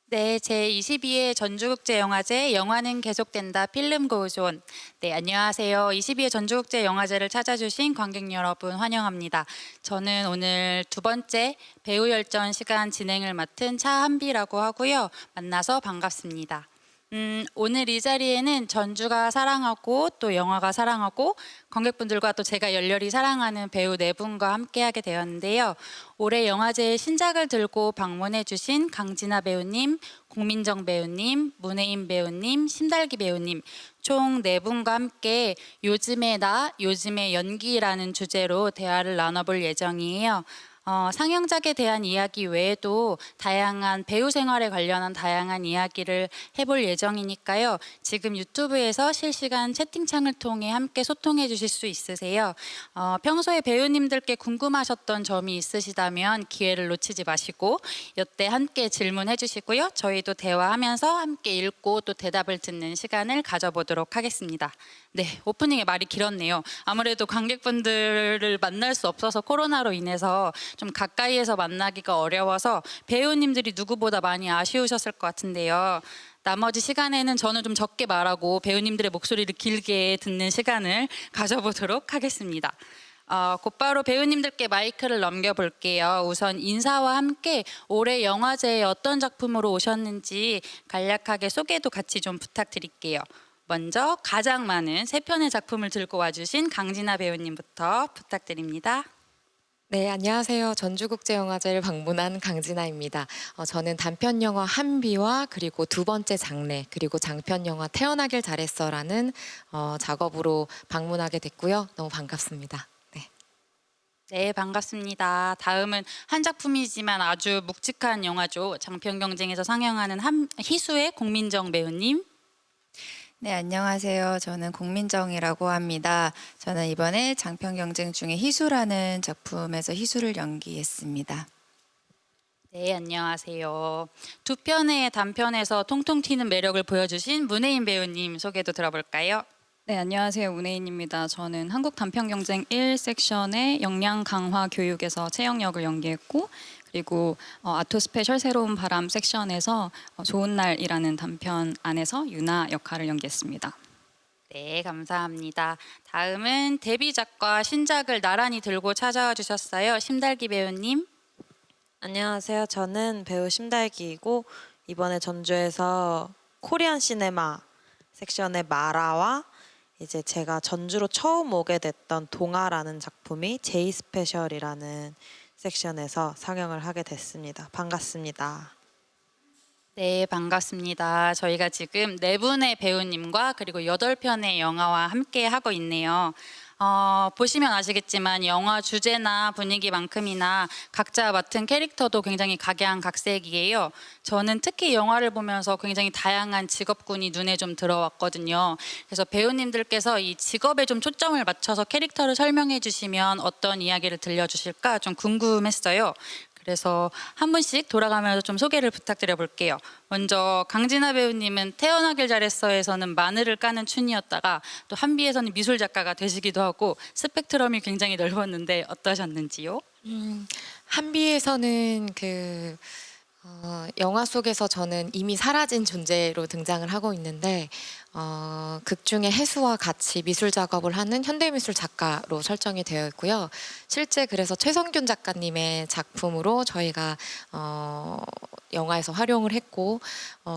네, 제22회 전주국제영화제 영화는 계속된다 필름 고우존. 네, 안녕하세요. 22회 전주국제영화제를 찾아주신 관객 여러분 환영합니다. 저는 오늘 두 번째 배우열전 시간 진행을 맡은 차한비라고 하고요. 만나서 반갑습니다. 오늘 이 자리에는 전주가 사랑하고 또 영화가 사랑하고 관객분들과 또 제가 열렬히 사랑하는 배우 네 분과 함께하게 되었는데요. 올해 영화제에 신작을 들고 방문해 주신 강진아 배우님, 공민정 배우님, 문혜인 배우님, 심달기 배우님 총 네 분과 함께 요즘의 나, 요즘의 연기라는 주제로 대화를 나눠볼 예정이에요. 상영작에 대한 이야기 외에도 다양한 배우 생활에 관련한 다양한 이야기를 해볼 예정이니까요. 지금 유튜브에서 실시간 채팅창을 통해 함께 소통해 주실 수 있으세요. 평소에 배우님들께 궁금하셨던 점이 있으시다면 기회를 놓치지 마시고 이때 함께 질문해 주시고요. 저희도 대화하면서 함께 읽고 또 대답을 듣는 시간을 가져보도록 하겠습니다. 네, 오프닝에 말이 길었네요. 아무래도 관객분들을 만날 수 없어서 코로나로 인해서 좀 가까이에서 만나기가 어려워서 배우님들이 누구보다 많이 아쉬우셨을 것 같은데요. 나머지 시간에는 저는 좀 적게 말하고 배우님들의 목소리를 길게 듣는 시간을 가져보도록 하겠습니다. 곧바로 배우님들께 마이크를 넘겨볼게요. 우선 인사와 함께 올해 영화제에 어떤 작품으로 오셨는지 간략하게 소개도 같이 좀 부탁드릴게요. 먼저 가장 많은 세 편의 작품을 들고 와주신 강진아 배우님부터 부탁드립니다. 네, 안녕하세요. 전주국제영화제를 방문한 강진아입니다. 저는 단편 영화 한비와 그리고 두 번째 장래 그리고 장편 영화 태어나길 잘했어라는 작업으로 방문하게 됐고요. 너무 반갑습니다. 네. 네, 반갑습니다. 다음은 한 작품이지만 아주 묵직한 영화죠. 장편 경쟁에서 상영하는 희수의 공민정 배우님. 네, 안녕하세요. 저는 공민정이라고 합니다. 저는 이번에 장편 경쟁 중에 희수라는 작품에서 희수를 연기했습니다. 네, 안녕하세요. 두 편의 단편에서 통통 튀는 매력을 보여주신 문혜인 배우님 소개도 들어볼까요? 네, 안녕하세요. 문혜인입니다. 저는 한국 단편 경쟁 1 섹션의 역량 강화 교육에서 채영 역을 연기했고, 그리고 아토 스페셜 새로운 바람 섹션에서 좋은 날이라는 단편 안에서 유나 역할을 연기했습니다. 네, 감사합니다. 다음은 데뷔작과 신작을 나란히 들고 찾아와 주셨어요. 심달기 배우님. 안녕하세요. 저는 배우 심달기이고 이번에 전주에서 코리안 시네마 섹션의 마라와 이제 제가 전주로 처음 오게 됐던 동아라는 작품이 제이 스페셜이라는 섹션에서 상영을 하게 됐습니다. 반갑습니다. 네, 반갑습니다. 저희가 지금 네 분의 배우님과 그리고 8편의 영화와 함께 하고 있네요. 보시면 아시겠지만 영화 주제나 분위기만큼이나 각자 맡은 캐릭터도 굉장히 각양각색이에요. 저는 특히 영화를 보면서 굉장히 다양한 직업군이 눈에 좀 들어왔거든요. 그래서 배우님들께서 이 직업에 좀 초점을 맞춰서 캐릭터를 설명해 주시면 어떤 이야기를 들려주실까 좀 궁금했어요. 그래서 한 분씩 돌아가면서 좀 소개를 부탁드려 볼게요. 먼저 강진아 배우님은 태어나길 잘했어에서는 마늘을 까는 춘이었다가 또 한비에서는 미술 작가가 되시기도 하고 스펙트럼이 굉장히 넓었는데 어떠셨는지요? 한비에서는 영화 속에서 저는 이미 사라진 존재로 등장을 하고 있는데 극 중에 해수와 같이 미술 작업을 하는 현대미술 작가로 설정이 되어 있고요. 실제 그래서 최성균 작가님의 작품으로 저희가 영화에서 활용을 했고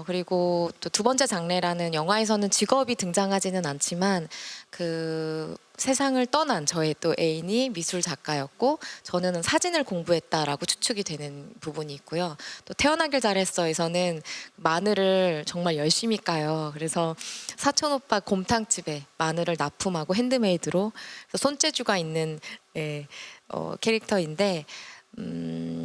그리고 또 두 번째 장래라는 영화에서는 직업이 등장하지는 않지만 그 세상을 떠난 저의 또 애인이 미술 작가였고 저는 사진을 공부했다라고 추측이 되는 부분이 있고요. 또 태어나길 잘했어에서는 마늘을 정말 열심히 까요. 그래서 사촌 오빠 곰탕집에 마늘을 납품하고 핸드메이드로 손재주가 있는 캐릭터인데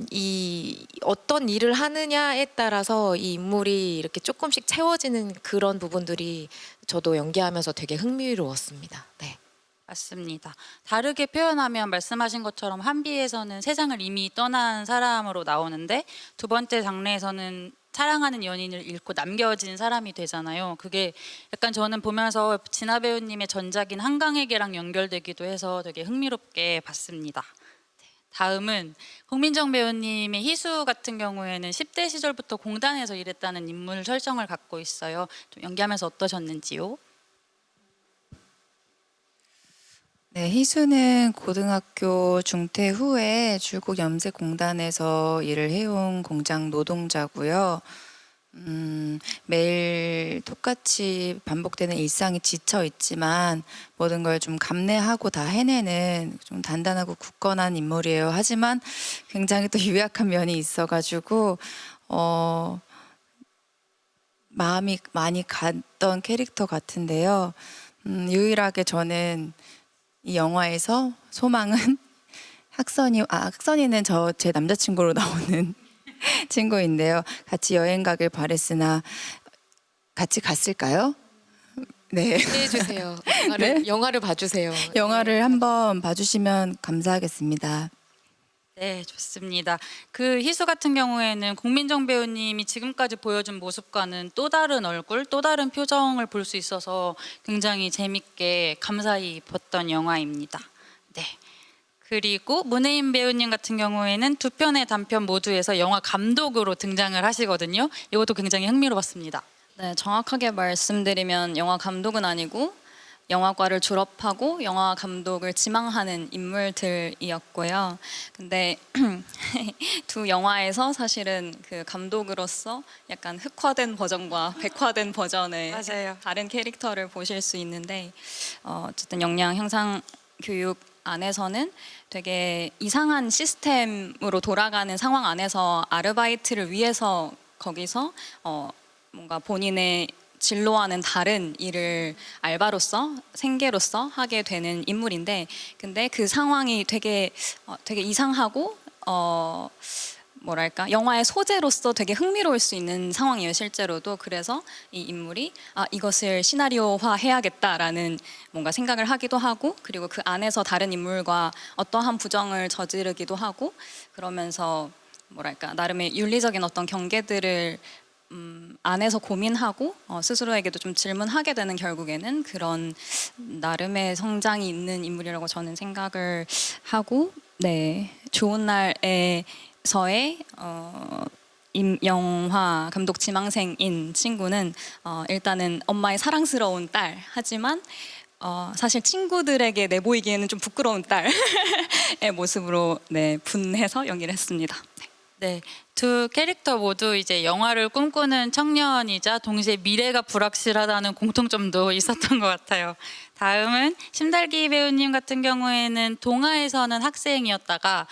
이 어떤 일을 하느냐에 따라서 이 인물이 이렇게 조금씩 채워지는 그런 부분들이 저도 연기하면서 되게 흥미로웠습니다. 네. 맞습니다. 다르게 표현하면 말씀하신 것처럼 한비에서는 세상을 이미 떠난 사람으로 나오는데 두 번째 장르에서는 사랑하는 연인을 잃고 남겨진 사람이 되잖아요. 그게 약간 저는 보면서 진아 배우님의 전작인 한강에게랑 연결되기도 해서 되게 흥미롭게 봤습니다. 다음은 공민정 배우님의 희수 같은 경우에는 10대 시절부터 공단에서 일했다는 인물 설정을 갖고 있어요. 좀 연기하면서 어떠셨는지요? 네, 희수는 고등학교 중퇴 후에 줄곧 염색공단에서 일을 해온 공장 노동자고요. 매일 똑같이 반복되는 일상이 지쳐 있지만 모든 걸 좀 감내하고 다 해내는 좀 단단하고 굳건한 인물이에요. 하지만 굉장히 또 유약한 면이 있어가지고 마음이 많이 갔던 캐릭터 같은데요. 유일하게 저는 이 영화에서 소망은 학선이는 제 남자친구로 나오는 친구인데요. 같이 여행 가길 바랬으나 같이 갔을까요? 네. 해주세요. 네? 영화를 봐주세요. 영화를 한번 봐주시면 감사하겠습니다. 네, 좋습니다. 그 희수 같은 경우에는 공민정 배우님이 지금까지 보여준 모습과는 또 다른 얼굴, 또 다른 표정을 볼 수 있어서 굉장히 재밌게 감사히 봤던 영화입니다. 네. 그리고 문혜인 배우님 같은 경우에는 두 편의 단편 모두에서 영화 감독으로 등장을 하시거든요. 이것도 굉장히 흥미로웠습니다. 네, 정확하게 말씀드리면 영화 감독은 아니고 영화과를 졸업하고 영화 감독을 지망하는 인물들이었고요. 근데 두 영화에서 사실은 그 감독으로서 약간 흑화된 버전과 백화된 버전의 맞아요. 다른 캐릭터를 보실 수 있는데 어쨌든 역량 향상 교육 안에서는 되게 이상한 시스템으로 돌아가는 상황 안에서 아르바이트를 위해서 거기서 뭔가 본인의 진로와는 다른 일을 알바로서 생계로서 하게 되는 인물인데, 근데 그 상황이 되게 이상하고 뭐랄까 영화의 소재로서 되게 흥미로울 수 있는 상황이에요, 실제로도. 그래서 이 인물이 이것을 시나리오화 해야겠다라는 뭔가 생각을 하기도 하고, 그리고 그 안에서 다른 인물과 어떠한 부정을 저지르기도 하고, 그러면서 뭐랄까 나름의 윤리적인 어떤 경계들을 안에서 고민하고 스스로에게도 좀 질문하게 되는, 결국에는 그런 나름의 성장이 있는 인물이라고 저는 생각을 하고, 네, 좋은 날에서의 임영화 감독 지망생인 친구는 일단은 엄마의 사랑스러운 딸, 하지만 사실 친구들에게 내보이기에는 좀 부끄러운 딸의 모습으로 네, 분해서 연기를 했습니다. 네. 네, 두 캐릭터 모두 이제 영화를 꿈꾸는 청년이자 동시에 미래가 불확실하다는 공통점도 있었던 것 같아요. 다음은 심달기 배우님 같은 경우에는 동화에서는 학생이었다가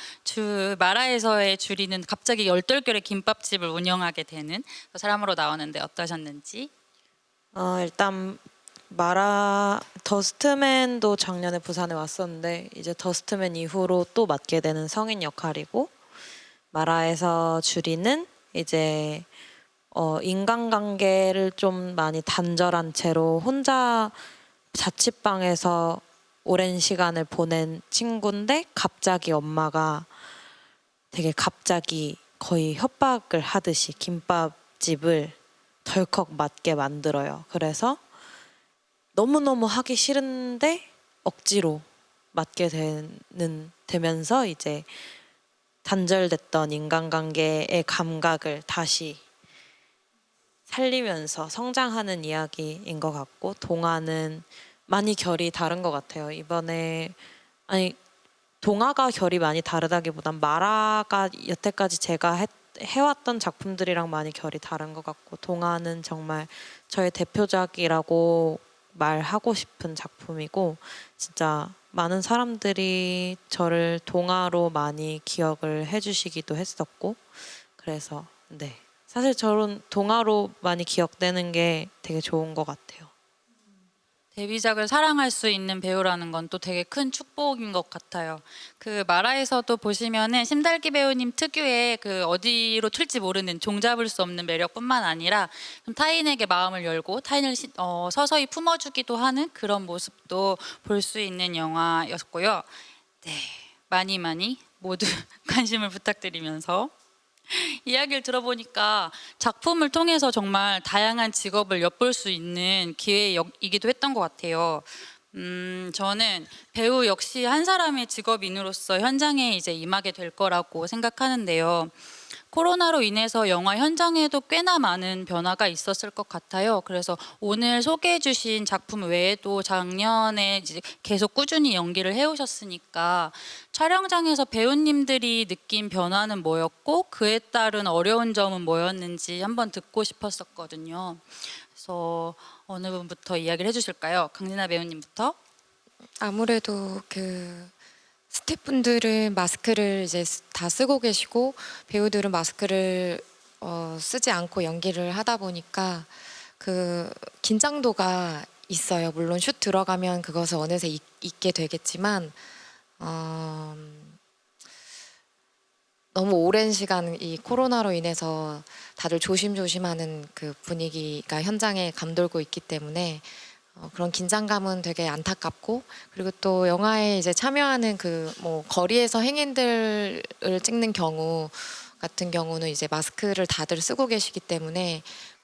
마라에서의 주리는 갑자기 열떨결에 김밥집을 운영하게 되는 그 사람으로 나오는데 어떠셨는지? 일단 더스트맨도 작년에 부산에 왔었는데 이제 더스트맨 이후로 또 맡게 되는 성인 역할이고, 마라에서 주리는 이제 인간관계를 좀 많이 단절한 채로 혼자 자취방에서 오랜 시간을 보낸 친구인데, 갑자기 엄마가 되게 갑자기 거의 협박을 하듯이 김밥집을 덜컥 맡게 만들어요. 그래서 너무너무 하기 싫은데 억지로 맡게 되면서 이제 단절됐던 인간관계의 감각을 다시 살리면서 성장하는 이야기인 것 같고, 동화는 많이 결이 다른 것 같아요. 이번에 동화가 결이 많이 다르다기보단 마라가 여태까지 제가 해왔던 작품들이랑 많이 결이 다른 것 같고, 동화는 정말 저의 대표작이라고 말하고 싶은 작품이고, 진짜 많은 사람들이 저를 동화로 많이 기억을 해주시기도 했었고, 그래서 네, 사실 저는 동화로 많이 기억되는 게 되게 좋은 것 같아요. 데뷔작을 사랑할 수 있는 배우라는 건 또 되게 큰 축복인 것 같아요. 그 마라에서도 보시면은 심달기 배우님 특유의 그 어디로 튈지 모르는 종잡을 수 없는 매력뿐만 아니라 좀 타인에게 마음을 열고 타인을 서서히 품어주기도 하는 그런 모습도 볼 수 있는 영화였고요. 네, 많이 모두 관심을 부탁드리면서 이야기를 들어보니까 작품을 통해서 정말 다양한 직업을 엿볼 수 있는 기회이기도 했던 것 같아요. 저는 배우 역시 한 사람의 직업인으로서 현장에 이제 임하게 될 거라고 생각하는데요. 코로나로 인해서 영화 현장에도 꽤나 많은 변화가 있었을 것 같아요. 그래서 오늘 소개해 주신 작품 외에도 작년에 이제 계속 꾸준히 연기를 해오셨으니까 촬영장에서 배우님들이 느낀 변화는 뭐였고 그에 따른 어려운 점은 뭐였는지 한번 듣고 싶었었거든요. 그래서 어느 분부터 이야기를 해주실까요? 강진아 배우님부터. 아무래도 그 스태프분들은 마스크를 이제 다 쓰고 계시고 배우들은 마스크를 쓰지 않고 연기를 하다 보니까 그 긴장도가 있어요. 물론 슛 들어가면 그것을 어느새 잊게 되겠지만 너무 오랜 시간 이 코로나로 인해서 다들 조심조심하는 그 분위기가 현장에 감돌고 있기 때문에 그런 긴장감은 되게 안타깝고, 그리고 또 영화에 이제 참여하는 그 뭐 거리에서 행인들을 찍는 경우 같은 경우는 이제 마스크를 다들 쓰고 계시기 때문에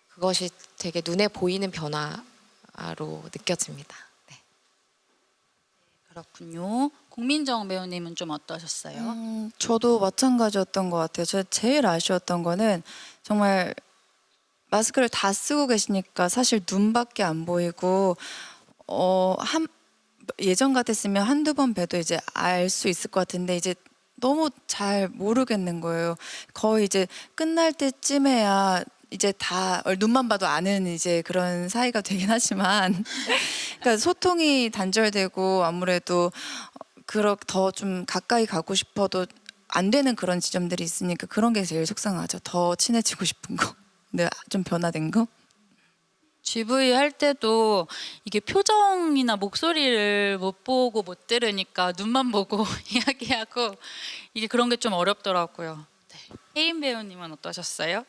그것이 되게 눈에 보이는 변화로 느껴집니다. 네. 그렇군요. 공민정 배우님은 좀 어떠셨어요? 저도 마찬가지였던 것 같아요. 제가 제일 아쉬웠던 거는 정말 마스크를 다 쓰고 계시니까 사실 눈밖에 안 보이고 예전 같았으면 한두 번 봬도 이제 알 수 있을 것 같은데 이제 너무 잘 모르겠는 거예요. 거의 이제 끝날 때쯤에야 이제 다 눈만 봐도 아는 이제 그런 사이가 되긴 하지만 그러니까 소통이 단절되고 아무래도 더 좀 가까이 가고 싶어도 안 되는 그런 지점들이 있으니까 그런 게 제일 속상하죠. 더 친해지고 싶은 거. 근데 좀 변화된 거. GV 할 때도 이게 표정이나 목소리를 못 보고 못 들으니까 눈만 보고 이야기하고 이게 그런 게 좀 어렵더라고요. 네. 혜인 배우님은 어떠셨어요?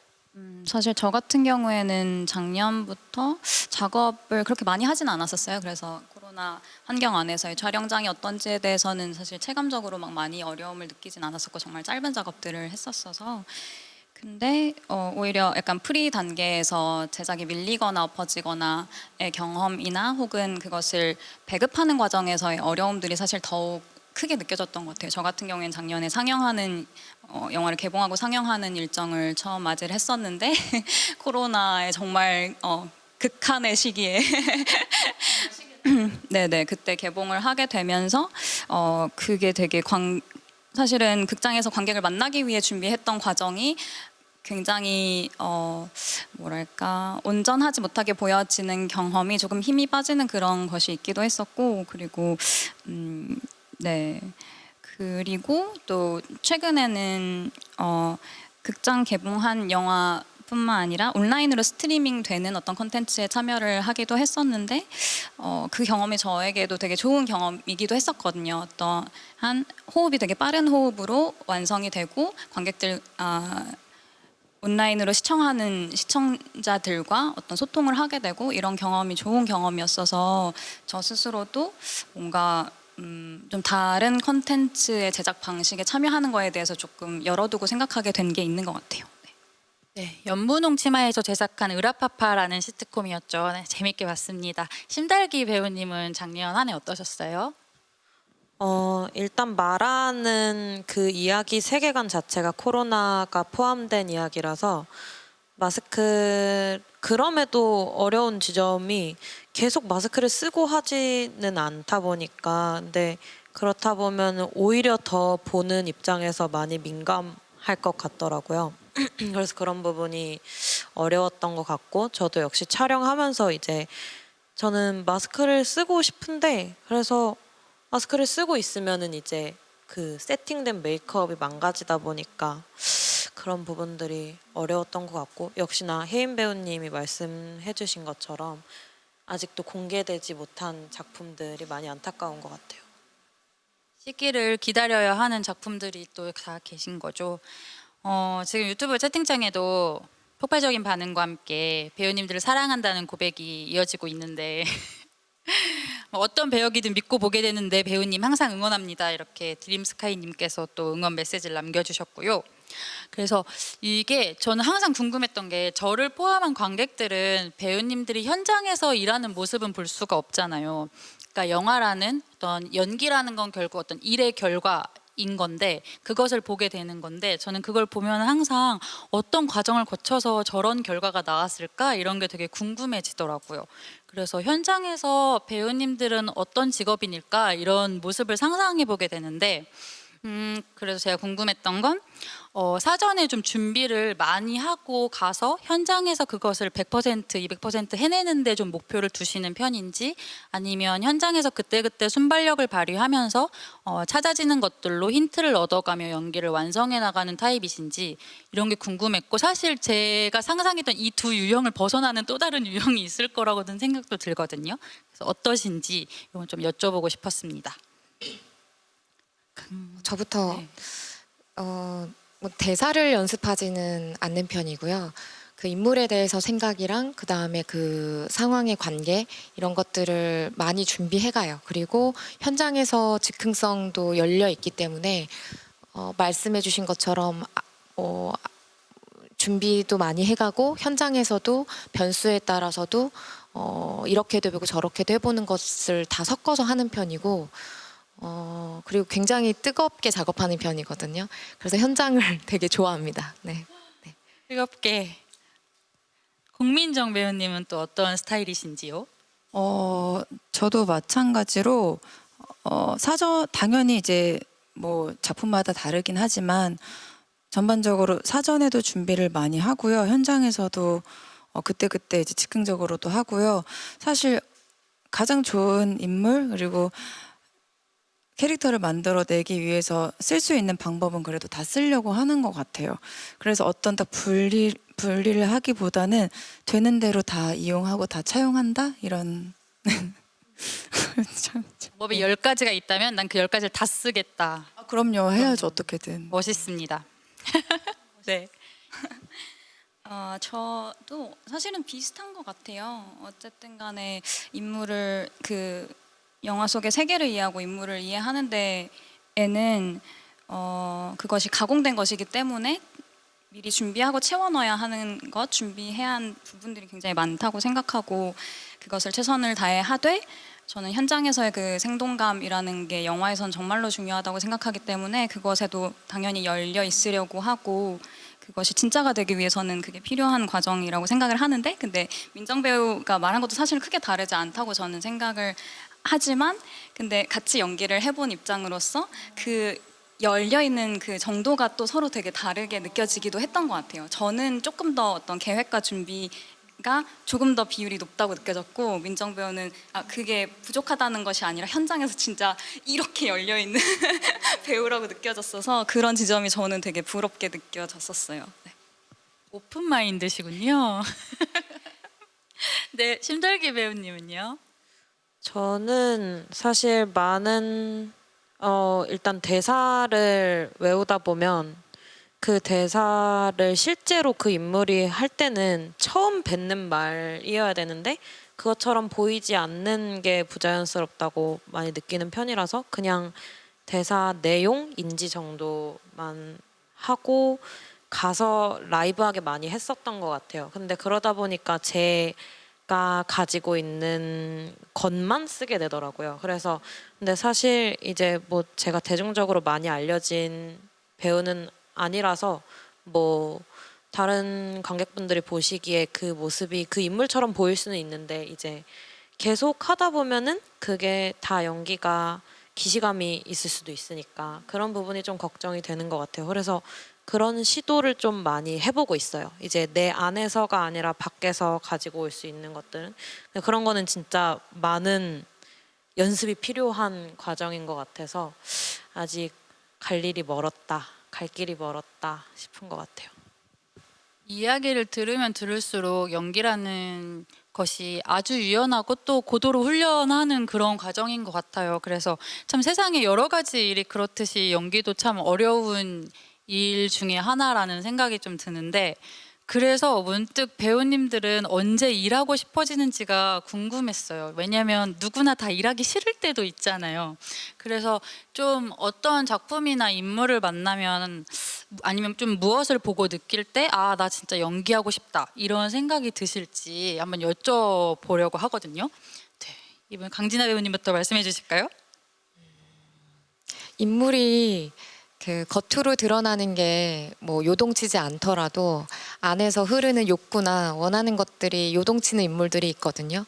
사실 저 같은 경우에는 작년부터 작업을 그렇게 많이 하진 않았었어요. 그래서 코로나 환경 안에서의 촬영장이 어떤지에 대해서는 사실 체감적으로 막 많이 어려움을 느끼진 않았었고 정말 짧은 작업들을 했었어서 근데 오히려 약간 프리 단계에서 제작이 밀리거나 엎어지거나의 경험이나 혹은 그것을 배급하는 과정에서의 어려움들이 사실 더욱 크게 느껴졌던 것 같아요. 저 같은 경우에는 작년에 상영하는 영화를 개봉하고 상영하는 일정을 처음 맞이를 했었는데 코로나의 정말 극한의 시기에 네네 그때 개봉을 하게 되면서 그게 되게 사실은 극장에서 관객을 만나기 위해 준비했던 과정이 굉장히 뭐랄까 온전하지 못하게 보여지는 경험이 조금 힘이 빠지는 그런 것이 있기도 했었고 그리고 네 그리고 또 최근에는 극장 개봉한 영화뿐만 아니라 온라인으로 스트리밍 되는 어떤 콘텐츠에 참여를 하기도 했었는데 그 경험이 저에게도 되게 좋은 경험이기도 했었거든요. 어떠한 호흡이 되게 빠른 호흡으로 완성이 되고 관객들 온라인으로 시청하는 시청자들과 어떤 소통을 하게 되고 이런 경험이 좋은 경험이었어서 저 스스로도 뭔가 좀 다른 콘텐츠의 제작 방식에 참여하는 거에 대해서 조금 열어두고 생각하게 된 게 있는 것 같아요. 네, 연분홍 치마에서 제작한 으라파파라는 시트콤이었죠. 네, 재밌게 봤습니다. 심달기 배우님은 작년 한 해 어떠셨어요? 일단 말하는 그 이야기 세계관 자체가 코로나가 포함된 이야기라서 그럼에도 어려운 지점이 계속 마스크를 쓰고 하지는 않다 보니까 근데 그렇다 보면 오히려 더 보는 입장에서 많이 민감할 것 같더라고요. 그래서 그런 부분이 어려웠던 것 같고 저도 역시 촬영하면서 이제 저는 마스크를 쓰고 싶은데 그래서 마스크를 쓰고 있으면은 이제 그 세팅된 메이크업이 망가지다 보니까 그런 부분들이 어려웠던 것 같고 역시나 혜인 배우님이 말씀해주신 것처럼 아직도 공개되지 못한 작품들이 많이 안타까운 것 같아요. 시기를 기다려야 하는 작품들이 또 다 계신 거죠. 지금 유튜브 채팅창에도 폭발적인 반응과 함께 배우님들을 사랑한다는 고백이 이어지고 있는데 어떤 배역이든 믿고 보게 되는데 배우님 항상 응원합니다. 이렇게 드림스카이님께서 또 응원 메시지를 남겨주셨고요. 그래서 이게 저는 항상 궁금했던 게 저를 포함한 관객들은 배우님들이 현장에서 일하는 모습은 볼 수가 없잖아요. 그러니까 영화라는 어떤 연기라는 건 결국 어떤 일의 결과인 건데 그것을 보게 되는 건데 저는 그걸 보면 항상 어떤 과정을 거쳐서 저런 결과가 나왔을까 이런 게 되게 궁금해지더라고요. 그래서 현장에서 배우님들은 어떤 직업인일까 이런 모습을 상상해 보게 되는데 그래서 제가 궁금했던 건 사전에 좀 준비를 많이 하고 가서 현장에서 그것을 100%, 200% 해내는데 좀 목표를 두시는 편인지 아니면 현장에서 그때그때 순발력을 발휘하면서 찾아지는 것들로 힌트를 얻어가며 연기를 완성해 나가는 타입이신지 이런 게 궁금했고 사실 제가 상상했던 이 두 유형을 벗어나는 또 다른 유형이 있을 거라고는 생각도 들거든요. 그래서 어떠신지 이건 좀 여쭤보고 싶었습니다. 저부터 네. 뭐 대사를 연습하지는 않는 편이고요. 그 인물에 대해서 생각이랑 그 다음에 그 상황의 관계 이런 것들을 많이 준비해가요. 그리고 현장에서 즉흥성도 열려 있기 때문에 말씀해주신 것처럼 준비도 많이 해가고 현장에서도 변수에 따라서도 이렇게도 해보고 저렇게도 해보는 것을 다 섞어서 하는 편이고 그리고 굉장히 뜨겁게 작업하는 편이거든요. 그래서 현장을 되게 좋아합니다. 네. 뜨겁게. 공민정 배우님은 또 어떤 스타일이신지요? 저도 마찬가지로 사전 당연히 이제 뭐 작품마다 다르긴 하지만 전반적으로 사전에도 준비를 많이 하고요. 현장에서도 그때그때 이제 즉흥적으로도 하고요. 사실 가장 좋은 인물 그리고 캐릭터를 만들어내기 위해서 쓸 수 있는 방법은 그래도 다 쓰려고 하는 것 같아요. 그래서 어떤 딱 분리를 하기보다는 되는 대로 다 이용하고 다 차용한다 이런. 법이 10가지가 있다면 난 그 10가지를 다 쓰겠다. 그럼요, 해야죠 어떻게든. 멋있습니다. 네. 저도 사실은 비슷한 것 같아요. 어쨌든 간에 인물을 그 영화 속의 세계를 이해하고 인물을 이해하는 데에는 그것이 가공된 것이기 때문에 미리 준비하고 채워 넣어야 하는 것, 준비해야 하는 부분들이 굉장히 많다고 생각하고 그것을 최선을 다해 하되 저는 현장에서의 그 생동감이라는 게 영화에선 정말로 중요하다고 생각하기 때문에 그것에도 당연히 열려 있으려고 하고 그것이 진짜가 되기 위해서는 그게 필요한 과정이라고 생각을 하는데 근데 민정 배우가 말한 것도 사실 크게 다르지 않다고 저는 생각을 하지만 근데 같이 연기를 해본 입장으로서 그 열려 있는 그 정도가 또 서로 되게 다르게 느껴지기도 했던 것 같아요. 저는 조금 더 어떤 계획과 준비가 조금 더 비율이 높다고 느껴졌고 민정 배우는 그게 부족하다는 것이 아니라 현장에서 진짜 이렇게 열려 있는 배우라고 느껴졌어서 그런 지점이 저는 되게 부럽게 느껴졌었어요. 네. 오픈 마인드시군요. 네, 심덜기 배우님은요? 저는 사실 많은 일단 대사를 외우다 보면 그 대사를 실제로 그 인물이 할 때는 처음 뱉는 말이어야 되는데 그것처럼 보이지 않는 게 부자연스럽다고 많이 느끼는 편이라서 그냥 대사 내용 인지 정도만 하고 가서 라이브하게 많이 했었던 것 같아요. 근데 그러다 보니까 제가 가지고 있는 것만 쓰게 되더라고요. 그래서 근데 사실 이제 뭐 제가 대중적으로 많이 알려진 배우는 아니라서 뭐 다른 관객분들이 보시기에 그 모습이 그 인물처럼 보일 수는 있는데 이제 계속 하다 보면은 그게 다 연기가 기시감이 있을 수도 있으니까 그런 부분이 좀 걱정이 되는 것 같아요. 그래서 그런 시도를 좀 많이 해보고 있어요. 이제 내 안에서가 아니라 밖에서 가지고 올 수 있는 것들은 그런 거는 진짜 많은 연습이 필요한 과정인 것 같아서 아직 갈 길이 멀었다 싶은 것 같아요. 이야기를 들으면 들을수록 연기라는 것이 아주 유연하고 또 고도로 훈련하는 그런 과정인 것 같아요. 그래서 참 세상에 여러 가지 일이 그렇듯이 연기도 참 어려운 일 중에 하나라는 생각이 좀 드는데 그래서 문득 배우님들은 언제 일하고 싶어지는지가 궁금했어요. 왜냐하면 누구나 다 일하기 싫을 때도 있잖아요. 그래서 좀 어떤 작품이나 인물을 만나면 아니면 좀 무엇을 보고 느낄 때 아, 나 진짜 연기하고 싶다 이런 생각이 드실지 한번 여쭤보려고 하거든요. 네. 이번 강진아 배우님부터 말씀해 주실까요? 인물이 그 겉으로 드러나는 게 뭐 요동치지 않더라도 안에서 흐르는 욕구나 원하는 것들이 요동치는 인물들이 있거든요.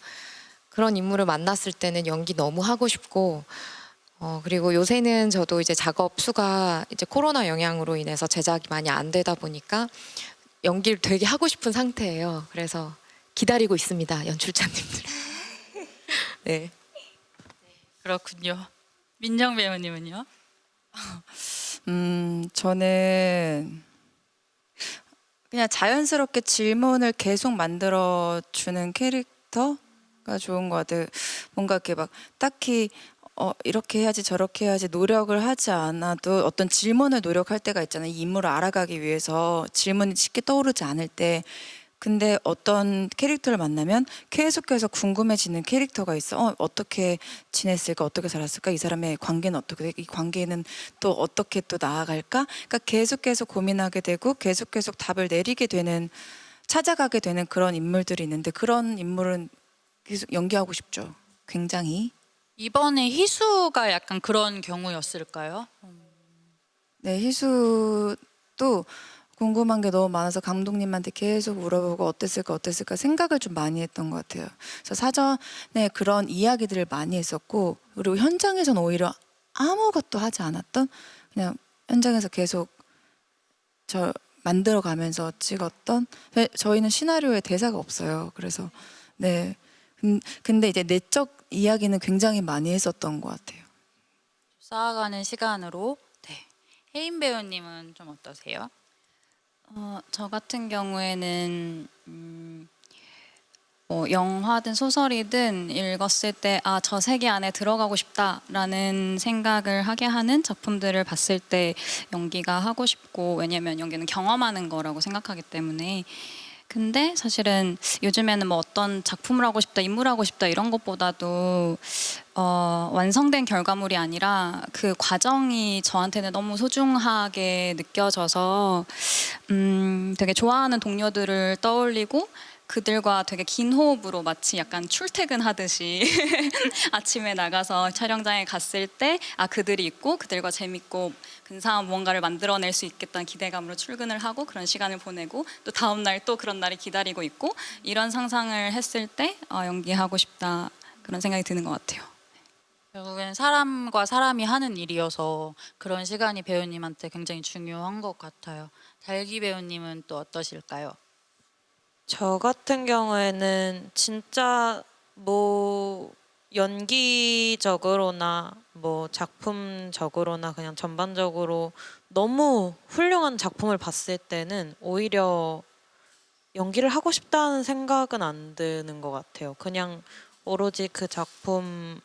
그런 인물을 만났을 때는 연기 너무 하고 싶고 그리고 요새는 저도 이제 작업 수가 이제 코로나 영향으로 인해서 제작이 많이 안 되다 보니까 연기를 되게 하고 싶은 상태예요. 그래서 기다리고 있습니다, 연출자님들. 네. 그렇군요. 민정 배우님은요? 저는 그냥 자연스럽게 질문을 계속 만들어주는 캐릭터가 좋은 것 같아요. 뭔가 이렇게 막 딱히 이렇게 해야지 저렇게 해야지 노력을 하지 않아도 어떤 질문을 노력할 때가 있잖아요. 이 인물을 알아가기 위해서 질문이 쉽게 떠오르지 않을 때. 근데 어떤 캐릭터를 만나면 계속해서 궁금해지는 캐릭터가 있어. 어떻게 지냈을까? 어떻게 살았을까? 이 사람의 관계는 어떻게 돼? 이 관계는 또 어떻게 또 나아갈까? 그러니까 계속 고민하게 되고 계속 답을 내리게 되는, 찾아가게 되는 그런 인물들이 있는데, 그런 인물은 계속 연기하고 싶죠. 굉장히. 이번에 희수가 약간 그런 경우였을까요? 네, 희수도 궁금한 게 너무 많아서 감독님한테 계속 물어보고 어땠을까 생각을 좀 많이 했던 것 같아요. 그래서 사전에 그런 이야기들을 많이 했었고, 그리고 현장에서는 오히려 아무것도 하지 않았던, 그냥 현장에서 계속 저 만들어가면서 찍었던. 저희는 시나리오에 대사가 없어요. 그래서 네. 근데 이제 내적 이야기는 굉장히 많이 했었던 것 같아요. 쌓아가는 시간으로. 네. 혜인 배우님은 좀 어떠세요? 저 같은 경우에는 뭐 영화든 소설이든 읽었을 때 저 세계 안에 들어가고 싶다라는 생각을 하게 하는 작품들을 봤을 때 연기가 하고 싶고, 왜냐면 연기는 경험하는 거라고 생각하기 때문에. 근데 사실은 요즘에는 뭐 어떤 작품을 하고 싶다, 인물을 하고 싶다 이런 것보다도 완성된 결과물이 아니라 그 과정이 저한테는 너무 소중하게 느껴져서 되게 좋아하는 동료들을 떠올리고 그들과 되게 긴 호흡으로 마치 약간 출퇴근하듯이 아침에 나가서 촬영장에 갔을 때 그들이 있고 그들과 재밌고 근사한 무언가를 만들어낼 수 있겠다는 기대감으로 출근을 하고 그런 시간을 보내고 또 다음 날 또 그런 날이 기다리고 있고, 이런 상상을 했을 때 연기하고 싶다 그런 생각이 드는 것 같아요. 결국엔 사람과 사람이 하는 일이어서 그런 시간이 배우님한테 굉장히 중요한 것 같아요. 달기 배우님은 또 어떠실까요? 저 같은 경우에는 진짜 뭐 연기적으로나 뭐 작품적으로나 그냥 전반적으로 너무 훌륭한 작품을 봤을 때는 오히려 연기를 하고 싶다는 생각은 안 드는 것 같아요. 그냥 오로지 그 작품에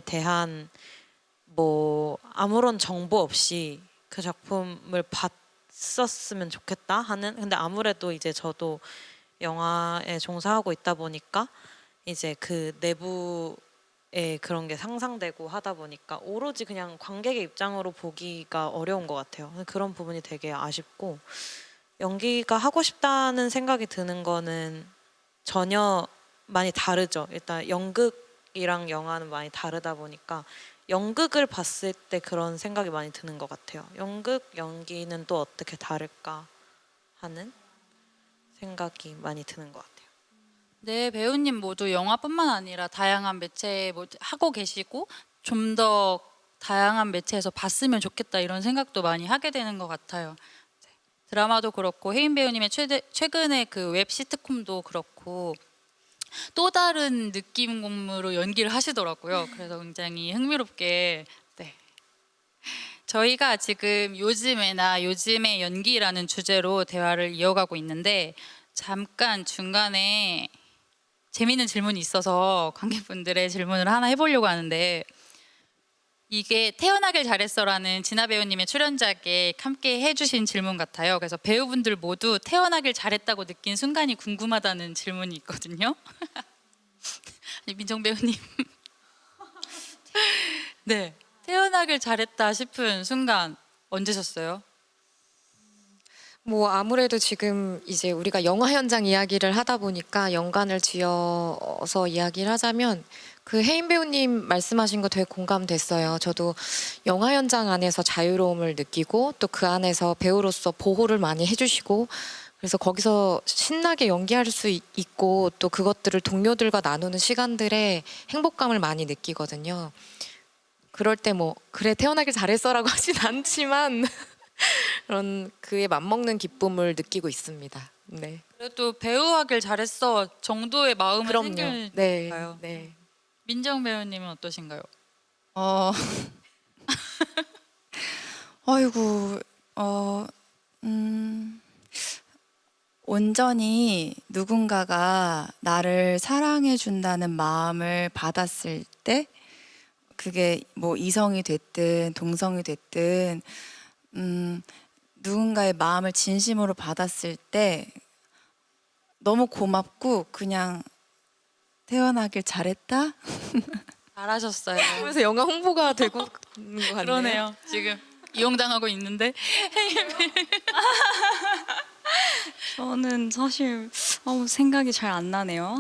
대한 뭐 아무런 정보 없이 그 작품을 봤었으면 좋겠다 하는. 근데 아무래도 이제 저도 영화에 종사하고 있다 보니까 이제 그 내부에 그런 게 상상되고 하다 보니까 오로지 그냥 관객의 입장으로 보기가 어려운 것 같아요. 그런 부분이 되게 아쉽고, 연기가 하고 싶다는 생각이 드는 거는 전혀 많이 다르죠. 일단 연극이랑 영화는 많이 다르다 보니까 연극을 봤을 때 그런 생각이 많이 드는 것 같아요. 연극 연기는 또 어떻게 다를까 하는 생각이 많이 드는 것 같아요. 네, 배우님 모두 영화뿐만 아니라 다양한 매체 하고 계시고 좀 더 다양한 매체에서 봤으면 좋겠다 이런 생각도 많이 하게 되는 것 같아요. 네. 드라마도 그렇고 혜인 배우님의 최근에 그 웹 시트콤도 그렇고 또 다른 느낌으로 연기를 하시더라고요. 그래서 굉장히 흥미롭게. 네. 저희가 지금 요즘의 연기라는 주제로 대화를 이어가고 있는데, 잠깐 중간에 재미있는 질문이 있어서 관객분들의 질문을 하나 해보려고 하는데, 이게 태어나길 잘했어라는 진아 배우님의 출연작에 함께 해주신 질문 같아요. 그래서 배우분들 모두 태어나길 잘했다고 느낀 순간이 궁금하다는 질문이 있거든요. 민정 배우님. 네, 태어나길 잘했다 싶은 순간 언제셨어요? 뭐 아무래도 지금 이제 우리가 영화 현장 이야기를 하다 보니까 연관을 지어서 이야기를 하자면 그 혜인 배우님 말씀하신 거 되게 공감됐어요. 저도 영화 현장 안에서 자유로움을 느끼고 또 그 안에서 배우로서 보호를 많이 해주시고 그래서 거기서 신나게 연기할 수 있고 또 그것들을 동료들과 나누는 시간들에 행복감을 많이 느끼거든요. 그럴 때 뭐 그래 태어나길 잘했어라고 하진 않지만 그런 그에 맞먹는 기쁨을 느끼고 있습니다. 네. 그래도 배우하길 잘했어 정도의 마음은 그럼요. 네. 생길까요? 네. 민정 배우님은 어떠신가요? 어, 어이구, 온전히 누군가가 나를 사랑해 준다는 마음을 받았을 때, 그게 뭐 이성이 됐든 동성이 됐든, 누군가의 마음을 진심으로 받았을 때 너무 고맙고 그냥 태어나길 잘했다? 잘하셨어요. 그래서 영화 홍보가 되고 있는 것 같네요. 그러네요. 지금 이용당하고 있는데 저는 사실 생각이 잘 안 나네요.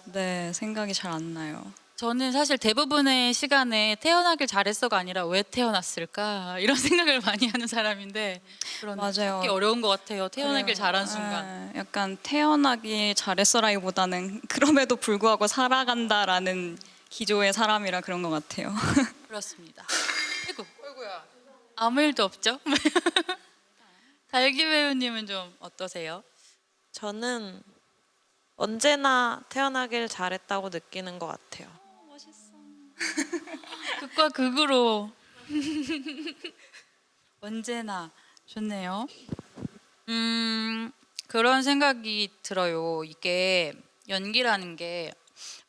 네, 생각이 잘 안 나요. 저는 사실 대부분의 시간에 태어나길 잘했어가 아니라 왜 태어났을까 이런 생각을 많이 하는 사람인데 그런 맞아요. 찾기 어려운 것 같아요. 태어나길 그래요. 잘한 순간. 약간 태어나기 잘했어라기보다는 그럼에도 불구하고 살아간다라는 기조의 사람이라 그런 것 같아요. 그렇습니다. 아이고야. 아무 일도 없죠? 달기 배우님은 좀 어떠세요? 저는 언제나 태어나길 잘했다고 느끼는 것 같아요. 극과 극으로 언제나 좋네요. 그런 생각이 들어요. 이게 연기라는 게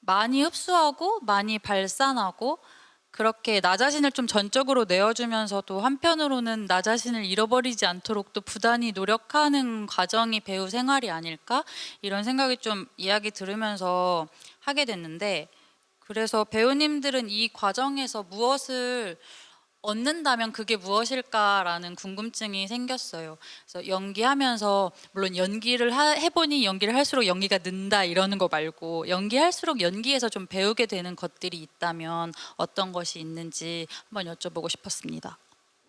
많이 흡수하고 많이 발산하고 그렇게 나 자신을 좀 전적으로 내어주면서도 한편으로는 나 자신을 잃어버리지 않도록 또 부단히 노력하는 과정이 배우 생활이 아닐까? 이런 생각이 좀 이야기 들으면서 하게 됐는데 그래서 배우님들은 이 과정에서 무엇을 얻는다면 그게 무엇일까라는 궁금증이 생겼어요. 그래서 연기하면서 물론 연기를 해보니 연기를 할수록 연기가 는다 이러는 거 말고 연기할수록 연기에서 좀 배우게 되는 것들이 있다면 어떤 것이 있는지 한번 여쭤보고 싶었습니다.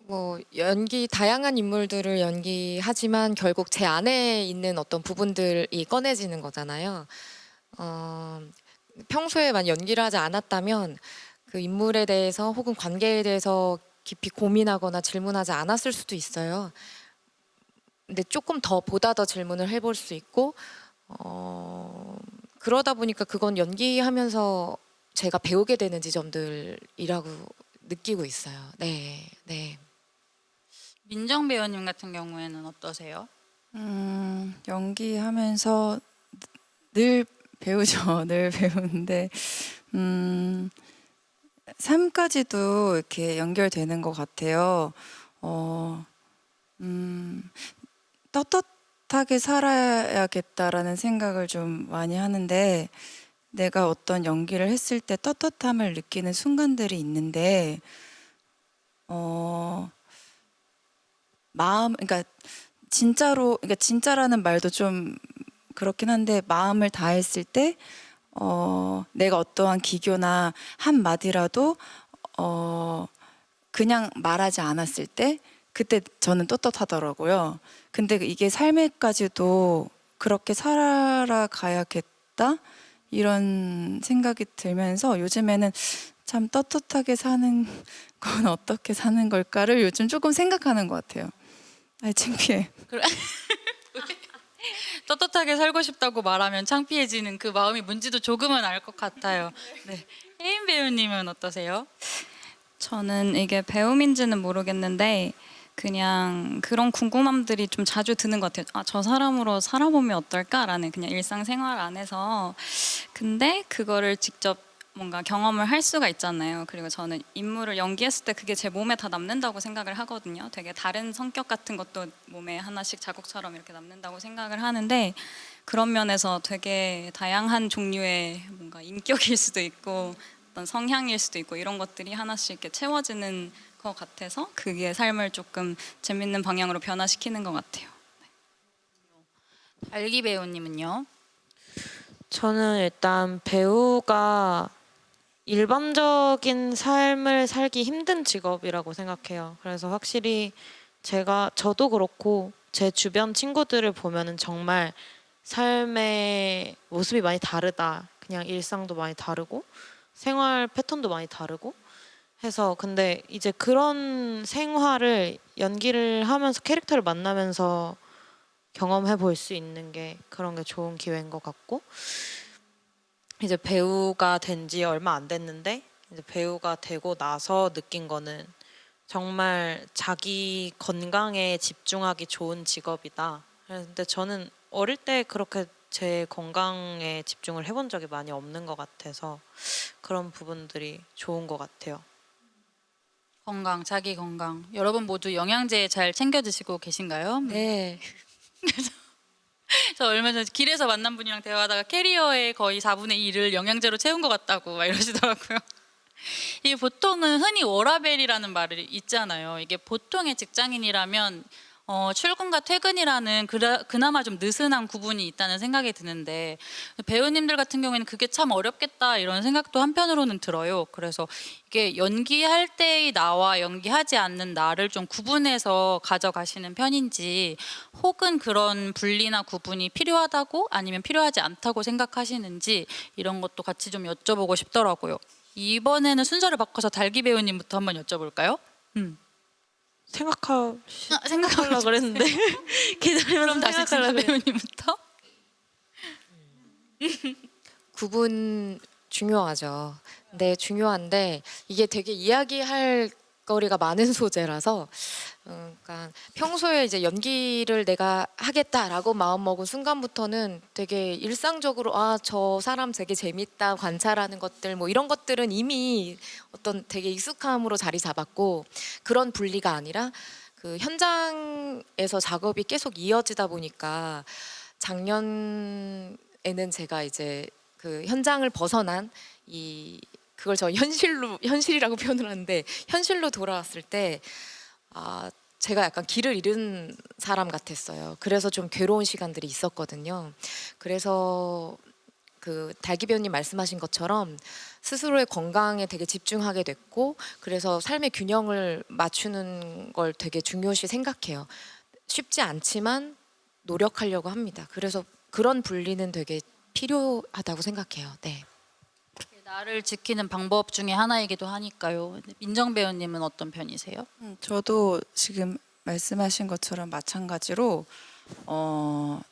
뭐 연기 다양한 인물들을 연기하지만 결국 제 안에 있는 어떤 부분들이 꺼내지는 거잖아요. 평소에 연기를 하지 않았다면 그 인물에 대해서 혹은 관계에 대해서 깊이 고민하거나 질문하지 않았을 수도 있어요. 근데 조금 더 보다 더 질문을 해볼 수 있고 그러다 보니까 그건 연기하면서 제가 배우게 되는 지점들이라고 느끼고 있어요. 네, 네. 민정 배우님 같은 경우에는 어떠세요? 연기하면서 늘 배우죠. 늘 배우는데 삶까지도 이렇게 연결되는 것 같아요. 떳떳하게 살아야겠다라는 생각을 좀 많이 하는데 내가 어떤 연기를 했을 때 떳떳함을 느끼는 순간들이 있는데 그러니까 그러니까 진짜라는 말도 좀 그렇긴 한데 마음을 다했을 때 내가 어떠한 기교나 한 마디라도 그냥 말하지 않았을 때 그때 저는 떳떳하더라고요. 근데 이게 삶에까지도 그렇게 살아가야겠다 이런 생각이 들면서 요즘에는 참 떳떳하게 사는 건 어떻게 사는 걸까를 요즘 조금 생각하는 것 같아요. 아이 창피해. 떳떳하게 살고 싶다고 말하면 창피해지는 그 마음이 뭔지도 조금은 알 것 같아요. 네. 혜인 배우님은 어떠세요? 저는 이게 배움인지는 모르겠는데 그냥 그런 궁금함들이 좀 자주 드는 것 같아요. 저 사람으로 살아보면 어떨까라는 그냥 일상생활 안에서. 근데 그거를 직접 뭔가 경험을 할 수가 있잖아요. 그리고 저는 인물을 연기했을 때 그게 제 몸에 다 남는다고 생각을 하거든요. 되게 다른 성격 같은 것도 몸에 하나씩 자국처럼 이렇게 남는다고 생각을 하는데 그런 면에서 되게 다양한 종류의 뭔가 인격일 수도 있고 어떤 성향일 수도 있고 이런 것들이 하나씩 이렇게 채워지는 것 같아서 그게 삶을 조금 재밌는 방향으로 변화시키는 것 같아요. 달기 배우님은요? 저는 일단 배우가 일반적인 삶을 살기 힘든 직업이라고 생각해요. 그래서 확실히 저도 그렇고 제 주변 친구들을 보면은 정말 삶의 모습이 많이 다르다. 그냥 일상도 많이 다르고 생활 패턴도 많이 다르고 해서 근데 이제 그런 생활을 연기를 하면서 캐릭터를 만나면서 경험해 볼 수 있는 게 그런 게 좋은 기회인 것 같고 이제 배우가 된 지 얼마 안 됐는데 이제 배우가 되고 나서 느낀 거는 정말 자기 건강에 집중하기 좋은 직업이다. 근데 저는 어릴 때 그렇게 제 건강에 집중을 해본 적이 많이 없는 것 같아서 그런 부분들이 좋은 것 같아요. 건강, 자기 건강. 여러분 모두 영양제 잘 챙겨 드시고 계신가요? 네. 저 얼마 전에 길에서 만난 분이랑 대화하다가 캐리어의 거의 4분의 1을 영양제로 채운 것 같다고 막 이러시더라고요. 이게 보통은 흔히 워라밸이라는 말이 있잖아요. 이게 보통의 직장인이라면 출근과 퇴근이라는 그나마 좀 느슨한 구분이 있다는 생각이 드는데 배우님들 같은 경우에는 그게 참 어렵겠다 이런 생각도 한편으로는 들어요. 그래서 이게 연기할 때의 나와 연기하지 않는 나를 좀 구분해서 가져가시는 편인지 혹은 그런 분리나 구분이 필요하다고 아니면 필요하지 않다고 생각하시는지 이런 것도 같이 좀 여쭤보고 싶더라고요. 이번에는 순서를 바꿔서 달기 배우님부터 한번 여쭤볼까요? 생각하려고 그랬는데 기다리면서 그럼 다시 진짜 생각하려고 그랬는데. 배우님부터. 구분 중요하죠. 네, 중요한데 이게 되게 이야기할 거리가 많은 소재라서 그러니까 평소에 이제 연기를 내가 하겠다라고 마음먹은 순간부터는 되게 일상적으로 아, 저 사람 되게 재밌다 관찰하는 것들 뭐 이런 것들은 이미 어떤 되게 익숙함으로 자리 잡았고 그런 분리가 아니라 그 현장에서 작업이 계속 이어지다 보니까 작년에는 제가 이제 그 현장을 벗어난 그걸 저 현실이라고 표현을 하는데 현실로 돌아왔을 때 제가 약간 길을 잃은 사람 같았어요. 그래서 좀 괴로운 시간들이 있었거든요. 그래서 그 달기 배우님 말씀하신 것처럼 스스로의 건강에 되게 집중하게 됐고 그래서 삶의 균형을 맞추는 걸 되게 중요시 생각해요. 쉽지 않지만 노력하려고 합니다. 그래서 그런 분리는 되게 필요하다고 생각해요. 네. 나를 지키는 방법 중에 하나이기도 하니까요. 민정 배우님은 어떤 편이세요? 저도 지금 말씀하신 것처럼 마찬가지로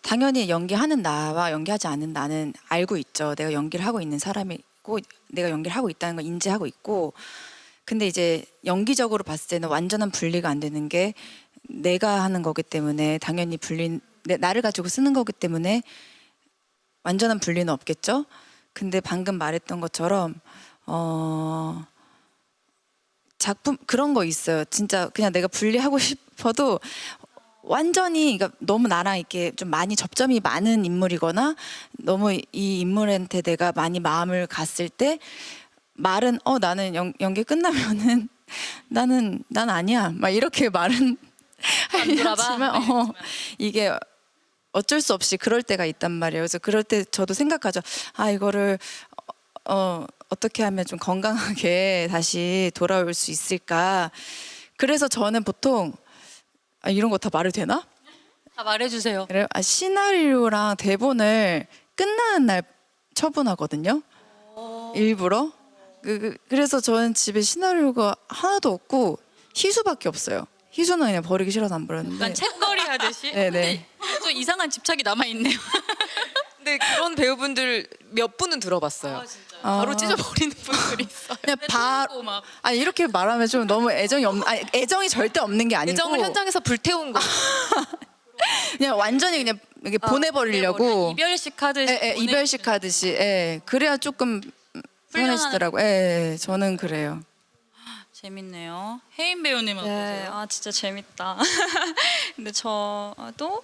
당연히 연기하는 나와 연기하지 않는 나는 알고 있죠. 내가 연기를 하고 있는 사람이고 내가 연기를 하고 있다는 걸 인지하고 있고 근데 이제 연기적으로 봤을 때는 완전한 분리가 안 되는 게 내가 하는 거기 때문에 당연히 나를 가지고 쓰는 거기 때문에 완전한 분리는 없겠죠. 근데 방금 말했던 것처럼 작품 그런 거 있어요. 진짜 그냥 내가 분리하고 싶어도 완전히 그러니까 너무 나랑 이렇게 좀 많이 접점이 많은 인물이거나 너무 이 인물한테 내가 많이 마음을 갔을 때 말은 나는 연기 끝나면은 난 아니야 막 이렇게 말은 안 돌아봐? 하지만 이게 어쩔 수 없이 그럴 때가 있단 말이에요. 그래서 그럴 때 저도 생각하죠. 이거를 어떻게 하면 좀 건강하게 다시 돌아올 수 있을까. 그래서 저는 보통 이런 거 다 말해도 되나? 다 말해주세요. 그래요? 시나리오랑 대본을 끝나는 날 처분하거든요. 일부러. 그래서 저는 집에 시나리오가 하나도 없고 희수밖에 없어요. 희수는 그냥 버리기 싫어서 안 버렸는데. 약간 책거리 하듯이. 네네. 좀 이상한 집착이 남아 있네요. 근데 그런 배우분들 몇 분은 들어봤어요. 바로 찢어버리는 분들이 있어요. 그냥 고 막. 이렇게 말하면 좀 너무 애정이 절대 없는 게 아니고 애정을 현장에서 불태운 거. 그냥 완전히 그냥 이렇게 보내버리려고 이별식 하듯이. 이별식 하듯이 그래야 조금 풀려나는- 편해지더라고. 저는 그래요. 재밌네요. 혜인 배우님은 네, 어떠세요? 아 진짜 재밌다. 근데 저도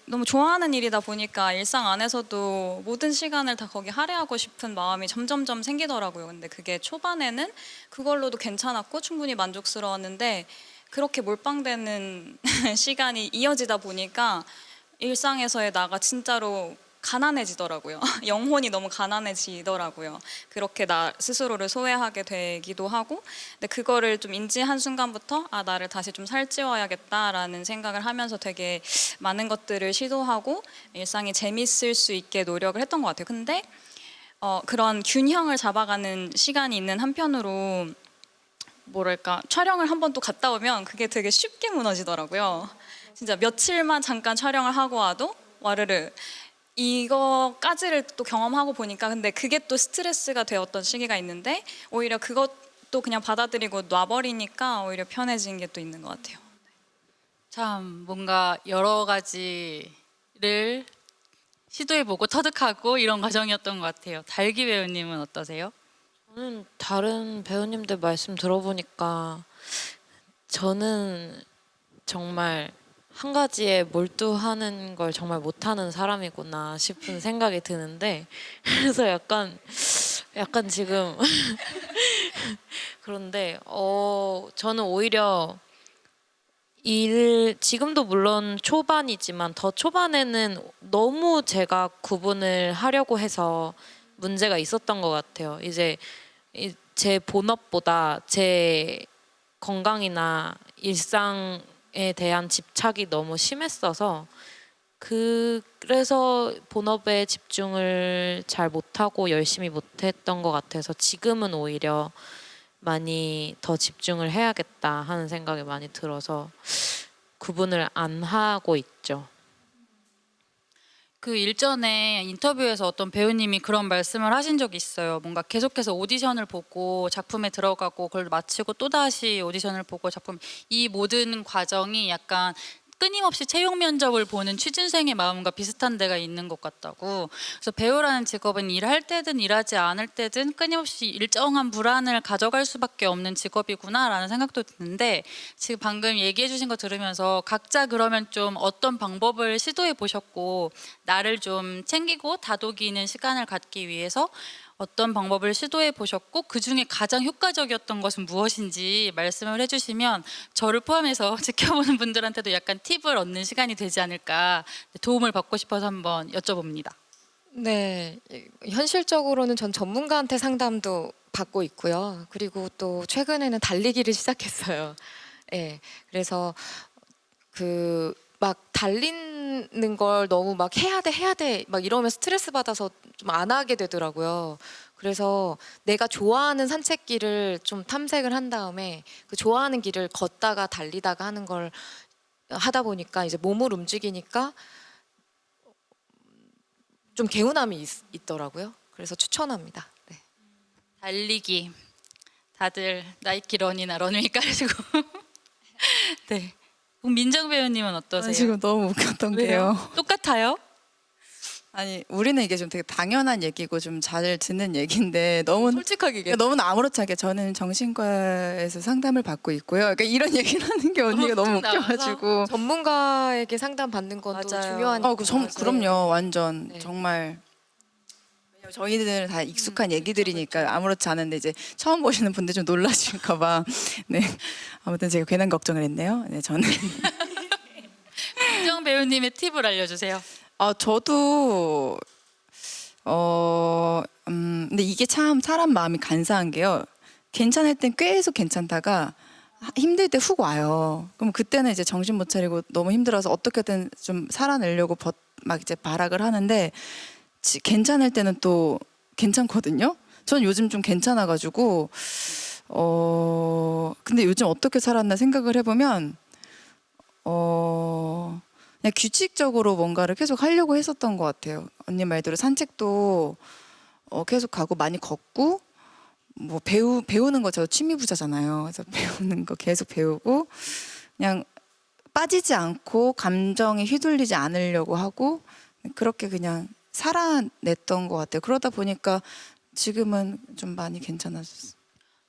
너무 좋아하는 일이다 보니까 일상 안에서도 모든 시간을 다 거기 할애하고 싶은 마음이 점점점 생기더라고요. 근데 그게 초반에는 그걸로도 괜찮았고 충분히 만족스러웠는데 그렇게 몰빵되는 시간이 이어지다 보니까 일상에서의 나가 진짜로 가난해지더라고요. 영혼이 너무 가난해지더라고요. 그렇게 나 스스로를 소외하게 되기도 하고, 근데 그거를 좀 인지한 순간부터 아 나를 다시 좀 살찌워야겠다라는 생각을 하면서 되게 많은 것들을 시도하고 일상이 재밌을 수 있게 노력을 했던 것 같아요. 근데 그런 균형을 잡아가는 시간이 있는 한편으로 뭐랄까 촬영을 한 번 또 갔다 오면 그게 되게 쉽게 무너지더라고요. 진짜 며칠만 잠깐 촬영을 하고 와도 와르르 이거까지를 또 경험하고 보니까 근데 그게 또 스트레스가 되었던 시기가 있는데 오히려 그것도 그냥 받아들이고 놔버리니까 오히려 편해진 게 또 있는 것 같아요. 참 뭔가 여러 가지를 시도해보고 터득하고 이런 과정이었던 것 같아요. 달기 배우님은 어떠세요? 저는 다른 배우님들 말씀 들어보니까 저는 정말 한 가지에 몰두하는 걸 정말 못하는 사람이구나 싶은 생각이 드는데 그래서 약간 지금 그런데 저는 오히려 지금도 물론 초반이지만 더 초반에는 너무 제가 구분을 하려고 해서 문제가 있었던 것 같아요. 이제 제 본업보다 제 건강이나 일상에 대한 집착이 너무 심했어서 그래서 본업에 집중을 잘 못하고 열심히 못했던 것 같아서 지금은 오히려 많이 더 집중을 해야겠다 하는 생각이 많이 들어서 구분을 안 하고 있죠. 그 일전에 인터뷰에서 어떤 배우님이 그런 말씀을 하신 적이 있어요. 뭔가 계속해서 오디션을 보고 작품에 들어가고 그걸 마치고 또다시 오디션을 보고 작품 이 모든 과정이 약간 끊임없이 채용 면접을 보는 취준생의 마음과 비슷한 데가 있는 것 같다고. 그래서 배우라는 직업은 일할 때든 일하지 않을 때든 끊임없이 일정한 불안을 가져갈 수밖에 없는 직업이구나라는 생각도 드는데 지금 방금 얘기해 주신 거 들으면서 각자 그러면 좀 어떤 방법을 시도해 보셨고 나를 좀 챙기고 다독이는 시간을 갖기 위해서 어떤 방법을 시도해 보셨고 그 중에 가장 효과적이었던 것은 무엇인지 말씀을 해주시면 저를 포함해서 지켜보는 분들한테도 약간 팁을 얻는 시간이 되지 않을까 도움을 받고 싶어서 한번 여쭤봅니다. 네, 현실적으로는 전 전문가한테 상담도 받고 있고요. 그리고 또 최근에는 달리기를 시작했어요. 네, 그래서 그 막 달리는 걸 너무 막 해야 돼 막 이러면 스트레스 받아서 좀 안 하게 되더라고요. 그래서 내가 좋아하는 산책길을 좀 탐색을 한 다음에 그 좋아하는 길을 걷다가 달리다가 하는 걸 하다 보니까 이제 몸을 움직이니까 좀 개운함이 있더라고요. 그래서 추천합니다. 네. 달리기 다들 나이키 런이나 런웨이 깔으시고 네. 그럼 민정 배우님은 어떠세요? 지금 너무 웃겼던 왜요? 게요. 똑같아요? 아니 우리는 이게 좀 되게 당연한 얘기고 좀 잘 듣는 얘기인데 너무 솔직하게 얘기해. 너무 아무렇지 않게 저는 정신과에서 상담을 받고 있고요. 그러니까 이런 얘기를 하는 게 언니가 너무 툭 나와서. 웃겨가지고. 전문가에게 상담 받는 건 또 맞아요. 중요한. 그럼요, 완전 네. 정말. 왜냐면 저희들은 다 익숙한 얘기들이니까 아무렇지 않은데 이제 처음 보시는 분들 좀 놀라실까봐. 네, 아무튼 제가 괜한 걱정을 했네요. 네, 저는. 민정 배우님의 팁을 알려주세요. 저도 근데 이게 참 사람 마음이 간사한 게요. 괜찮을 땐 계속 괜찮다가 힘들 때 훅 와요. 그럼 그때는 이제 정신 못 차리고 너무 힘들어서 어떻게든 좀 살아내려고 막 이제 발악을 하는데 괜찮을 때는 또 괜찮거든요. 전 요즘 좀 괜찮아가지고 근데 요즘 어떻게 살았나 생각을 해보면 그냥 규칙적으로 뭔가를 계속 하려고 했었던 것 같아요. 언니 말대로 산책도 계속 가고 많이 걷고 뭐 배우는 거 저 취미 부자잖아요. 그래서 배우는 거 계속 배우고 그냥 빠지지 않고 감정에 휘둘리지 않으려고 하고 그렇게 그냥 살아냈던 것 같아요. 그러다 보니까 지금은 좀 많이 괜찮아졌어요.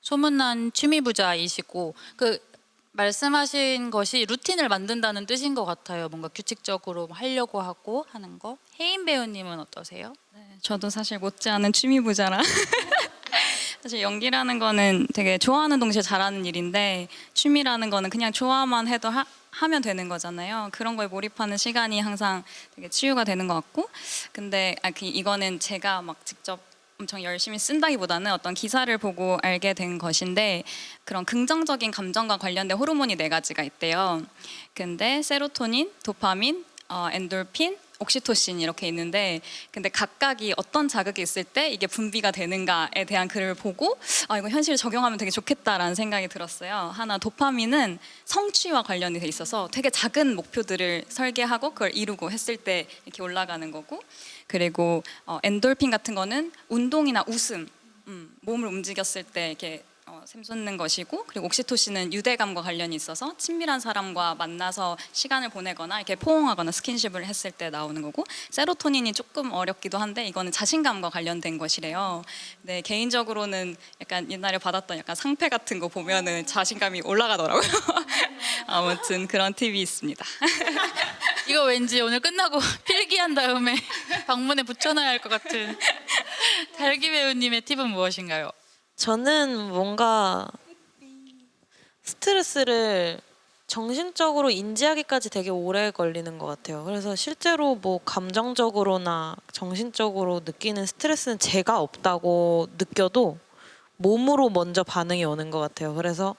소문난 취미 부자이시고 그 말씀하신 것이 루틴을 만든다는 뜻인 것 같아요. 뭔가 규칙적으로 하려고 하고 하는 거. 혜인 배우님은 어떠세요? 저도 사실 못지않은 취미 부자라. 사실 연기라는 거는 되게 좋아하는 동시에 잘하는 일인데 취미라는 거는 그냥 좋아만 해도 하면 되는 거잖아요. 그런 거에 몰입하는 시간이 항상 되게 치유가 되는 것 같고, 근데 이거는 제가 막 직접 엄청 열심히 쓴다기보다는 어떤 기사를 보고 알게 된 것인데, 그런 긍정적인 감정과 관련된 호르몬이 4가지가 있대요. 근데 세로토닌, 도파민, 엔돌핀, 옥시토신 이렇게 있는데, 근데 각각이 어떤 자극이 있을 때 이게 분비가 되는가에 대한 글을 보고 이거 현실에 적용하면 되게 좋겠다라는 생각이 들었어요. 하나, 도파민은 성취와 관련이 돼 있어서 되게 작은 목표들을 설계하고 그걸 이루고 했을 때 이렇게 올라가는 거고, 그리고 엔돌핀 같은 거는 운동이나 웃음, 몸을 움직였을 때 이렇게 샘솟는 것이고, 그리고 옥시토신은 유대감과 관련이 있어서 친밀한 사람과 만나서 시간을 보내거나 이렇게 포옹하거나 스킨십을 했을 때 나오는 거고, 세로토닌이 조금 어렵기도 한데 이거는 자신감과 관련된 것이래요. 네, 개인적으로는 약간 옛날에 받았던 약간 상패 같은 거 보면은 자신감이 올라가더라고요. 아무튼 그런 팁이 있습니다. 이거 왠지 오늘 끝나고 필기한 다음에 방문에 붙여놔야 할 것 같은. 달기 배우님의 팁은 무엇인가요? 저는 뭔가 스트레스를 정신적으로 인지하기까지 되게 오래 걸리는 것 같아요. 그래서 실제로 뭐 감정적으로나 정신적으로 느끼는 스트레스는 제가 없다고 느껴도 몸으로 먼저 반응이 오는 것 같아요. 그래서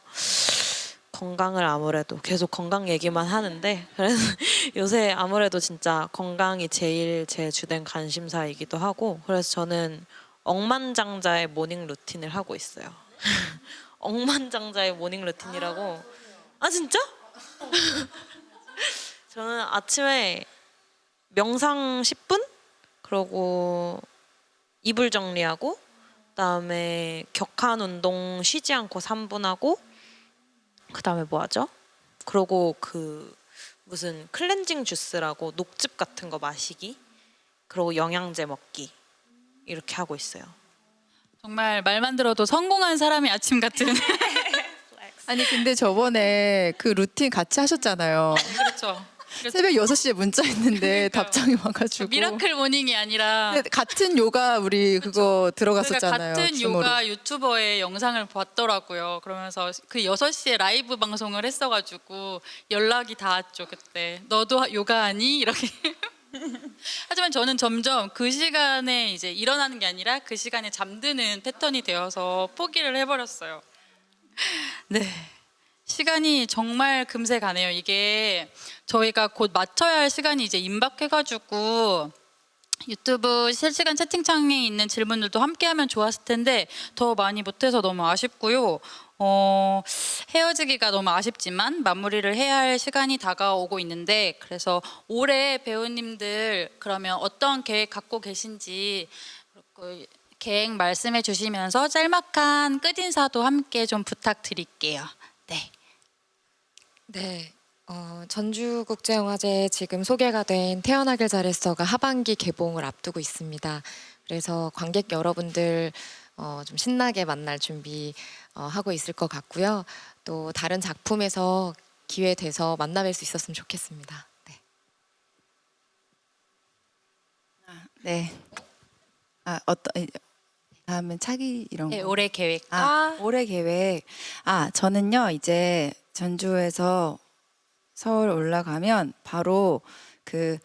건강을 아무래도 계속 건강 얘기만 하는데, 그래서 요새 아무래도 진짜 건강이 제일 제 주된 관심사이기도 하고, 그래서 저는 억만장자의 모닝 루틴을 하고 있어요. 억만장자의 모닝 루틴이라고. 아 진짜? 저는 아침에 명상 10분? 그러고 이불 정리하고, 그다음에 격한 운동 쉬지 않고 3분 하고, 그다음에 뭐 하죠? 그러고 그 무슨 클렌징 주스라고 녹즙 같은 거 마시기, 그리고 영양제 먹기, 이렇게 하고 있어요. 정말 말만 들어도 성공한 사람의 아침 같은. 아니 근데 저번에 그 루틴 같이 하셨잖아요. 그렇죠. 새벽 6시에 문자 했는데 그러니까요. 답장이 와가지고. 미라클 모닝이 아니라 근데 같은 요가 우리 그거 들어갔었잖아요. 같은 줌으로. 요가 유튜버의 영상을 봤더라고요. 그러면서 그 6시에 라이브 방송을 했어가지고 연락이 닿았죠 그때. 너도 요가하니? 이렇게. 하지만 저는 점점 그 시간에 이제 일어나는 게 아니라 그 시간에 잠드는 패턴이 되어서 포기를 해버렸어요. 네. 시간이 정말 금세 가네요. 이게 저희가 곧 맞춰야 할 시간이 이제 임박해가지고 유튜브 실시간 채팅창에 있는 질문들도 함께하면 좋았을 텐데 더 많이 못해서 너무 아쉽고요. 헤어지기가 너무 아쉽지만 마무리를 해야 할 시간이 다가오고 있는데, 그래서 올해 배우님들 그러면 어떤 계획 갖고 계신지 계획 말씀해 주시면서 짤막한 끝인사도 함께 좀 부탁드릴게요. 네. 네. 전주국제영화제 지금 소개가 된 태어나길 잘했어가 하반기 개봉을 앞두고 있습니다. 그래서 관객 여러분들 좀 신나게 만날 준비 하고 있을 것 같고요. 또 다른 작품에서 기회 돼서 만나뵐 수 있었으면 좋겠습니다. 네. 네. 다음은 차기 이런 거. 네, 올해 계획. 올해 계획. 저는요 이제 전주에서 서울 올라가면 바로 그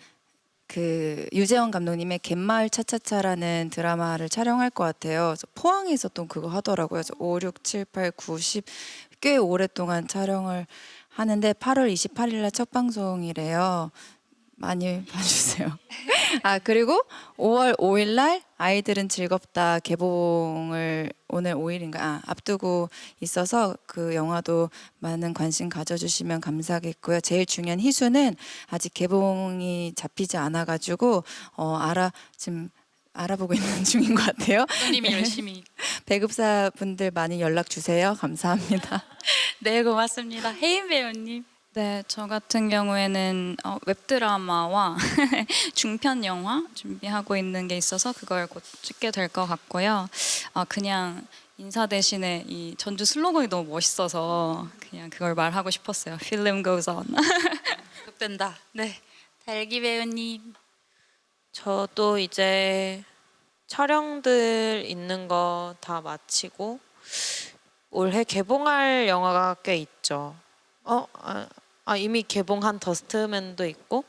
유재원 감독님의 갯마을 차차차라는 드라마를 촬영할 것 같아요. 그래서 포항에서 또 그거 하더라고요. 그래서 5, 6, 7, 8, 9, 10 꽤 오랫동안 촬영을 하는데 8월 28일 날 첫 방송이래요. 많이 봐주세요. 그리고 5월 5일 날 아이들은 즐겁다 개봉을 오늘 5일인가 앞두고 있어서 그 영화도 많은 관심 가져주시면 감사하겠고요. 제일 중요한 희수는 아직 개봉이 잡히지 않아가지고 지금 알아보고 있는 중인 것 같아요. 님이 열심히. 배급사 분들 많이 연락 주세요. 감사합니다. 네, 고맙습니다. 혜인 배우님. 네, 저 같은 경우에는 웹드라마와 중편 영화 준비하고 있는 게 있어서 그걸 곧 찍게 될 것 같고요. 그냥 인사 대신에 이 전주 슬로건이 너무 멋있어서 그냥 그걸 말하고 싶었어요. Film goes on. 계속된다. 네. 달기 배우님. 저도 이제 촬영들 있는 거 다 마치고 올해 개봉할 영화가 꽤 있죠. 이미 개봉한 더스트맨도 있고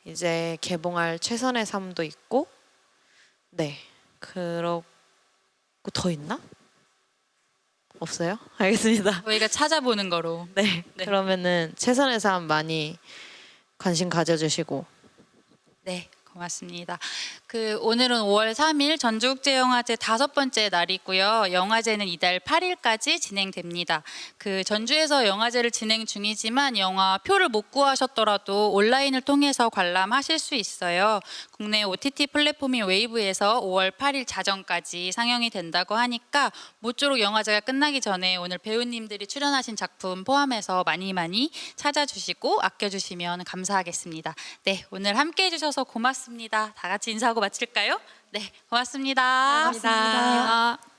이제 개봉할 최선의 삶도 있고 네 그러고 더 있나? 없어요? 알겠습니다. 저희가 찾아보는 거로. 네, 네. 그러면은 최선의 삶 많이 관심 가져주시고 네, 고맙습니다. 오늘은 5월 3일 전주국제영화제 5번째 날이고요. 영화제는 이달 8일까지 진행됩니다. 전주에서 영화제를 진행 중이지만 영화 표를 못 구하셨더라도 온라인을 통해서 관람하실 수 있어요. 국내 OTT 플랫폼인 웨이브에서 5월 8일 자정까지 상영이 된다고 하니까 모쪼록 영화제가 끝나기 전에 오늘 배우님들이 출연하신 작품 포함해서 많이 찾아주시고 아껴주시면 감사하겠습니다. 네, 오늘 함께 해주셔서 고맙습니다. 다 같이 인사하고 마칠까요? 네, 고맙습니다. 감사합니다. 감사합니다.